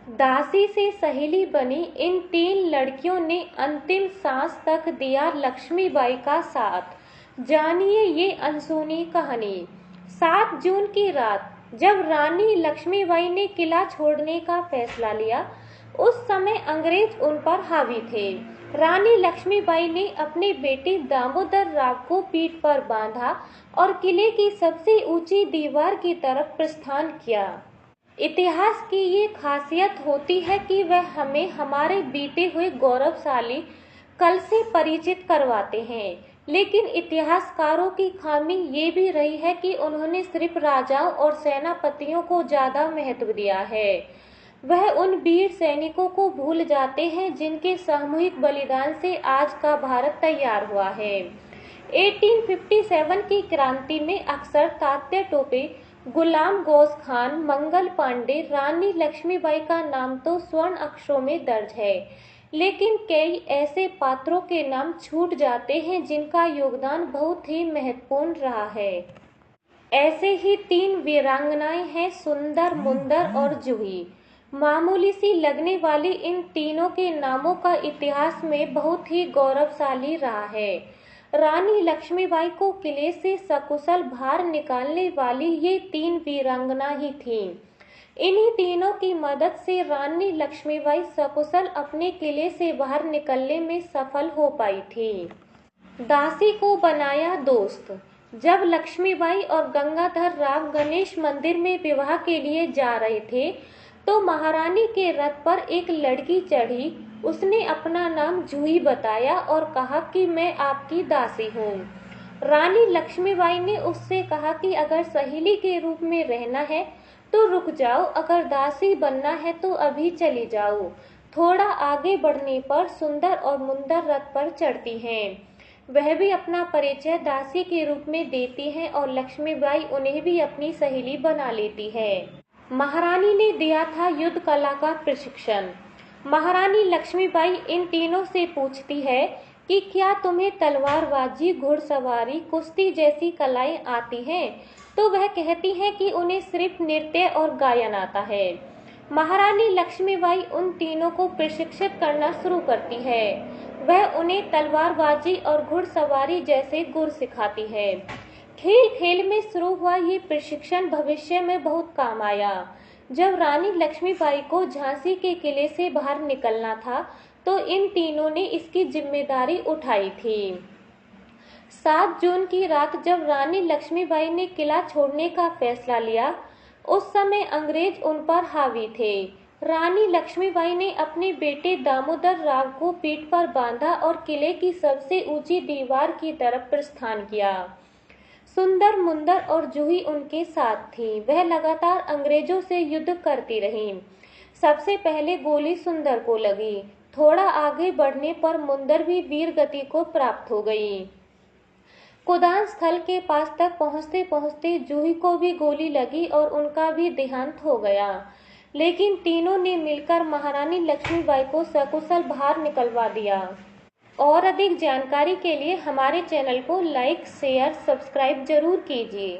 दासी से सहेली बनी इन 3 लड़कियों ने अंतिम सांस तक दिया लक्ष्मीबाई का साथ। जानिए ये अनसुनी कहानी। 7 जून की रात जब रानी लक्ष्मीबाई ने किला छोड़ने का फैसला लिया, उस समय अंग्रेज उन पर हावी थे। रानी लक्ष्मीबाई ने अपने बेटे दामोदर राव को पीठ पर बांधा और किले की सबसे ऊंची दीवार की तरफ प्रस्थान किया। इतिहास की ये खासियत होती है कि वह हमें हमारे बीते हुए गौरवशाली कल से परिचित करवाते हैं, लेकिन इतिहासकारों की खामी ये भी रही है कि उन्होंने सिर्फ राजाओं और सेनापतियों को ज्यादा महत्व दिया है। वह उन वीर सैनिकों को भूल जाते हैं जिनके सामूहिक बलिदान से आज का भारत तैयार हुआ है। 1857 की क्रांति में अक्सर तात्या टोपे, गुलाम गौस खान, मंगल पांडे, रानी लक्ष्मीबाई का नाम तो स्वर्ण अक्षरों में दर्ज है, लेकिन कई ऐसे पात्रों के नाम छूट जाते हैं जिनका योगदान बहुत ही महत्वपूर्ण रहा है। ऐसे ही 3 वीरांगनाएं हैं, सुंदर, मुंदर और जूही। मामूली सी लगने वाली इन तीनों के नामों का इतिहास में बहुत ही गौरवशाली रहा है। रानी लक्ष्मीबाई को किले से सकुशल बाहर निकालने वाली ये 3 वीरांगना ही थीं। इन्हीं तीनों की मदद से रानी लक्ष्मीबाई सकुशल अपने किले से बाहर निकलने में सफल हो पाई थी। दासी को बनाया दोस्त। जब लक्ष्मीबाई और गंगाधर राव गणेश मंदिर में विवाह के लिए जा रहे थे, तो महारानी के रथ पर एक लड़की चढ़ी। उसने अपना नाम जूही बताया और कहा कि मैं आपकी दासी हूँ। रानी लक्ष्मीबाई ने उससे कहा कि अगर सहेली के रूप में रहना है तो रुक जाओ, अगर दासी बनना है तो अभी चली जाओ। थोड़ा आगे बढ़ने पर सुंदर और मुंदर रथ पर चढ़ती हैं। वह भी अपना परिचय दासी के रूप में देती हैं और लक्ष्मीबाई उन्हें भी अपनी सहेली बना लेती है। महारानी ने दिया था युद्ध कला का प्रशिक्षण। महारानी लक्ष्मीबाई इन तीनों से पूछती है कि क्या तुम्हें तलवारबाजी, घुड़सवारी, कुश्ती जैसी कलाएं आती हैं? तो वह कहती हैं कि उन्हें सिर्फ नृत्य और गायन आता है। महारानी लक्ष्मीबाई उन तीनों को प्रशिक्षित करना शुरू करती है। वह उन्हें तलवारबाजी और घुड़सवारी जैसे गुर सिखाती है। खेल खेल में शुरू हुआ ये प्रशिक्षण भविष्य में बहुत काम आया। जब रानी लक्ष्मीबाई को झांसी के किले से बाहर निकलना था, तो इन तीनों ने इसकी जिम्मेदारी उठाई थी। 7 जून की रात जब रानी लक्ष्मीबाई ने किला छोड़ने का फैसला लिया, उस समय अंग्रेज उन पर हावी थे। रानी लक्ष्मीबाई ने अपने बेटे दामोदर राव को पीठ पर बांधा और किले की सबसे ऊंची दीवार की तरफ प्रस्थान किया। सुंदर, मुंदर और जूही उनके साथ थीं। वह लगातार अंग्रेजों से युद्ध करती रहीं। सबसे पहले गोली सुंदर को लगी। थोड़ा आगे बढ़ने पर मुंदर भी वीर गति को प्राप्त हो गई। कुदान स्थल के पास तक पहुंचते पहुंचते जूही को भी गोली लगी और उनका भी देहांत हो गया, लेकिन तीनों ने मिलकर महारानी लक्ष्मीबाई को सकुशल बाहर निकलवा दिया। और अधिक जानकारी के लिए हमारे चैनल को लाइक, शेयर, सब्सक्राइब जरूर कीजिए।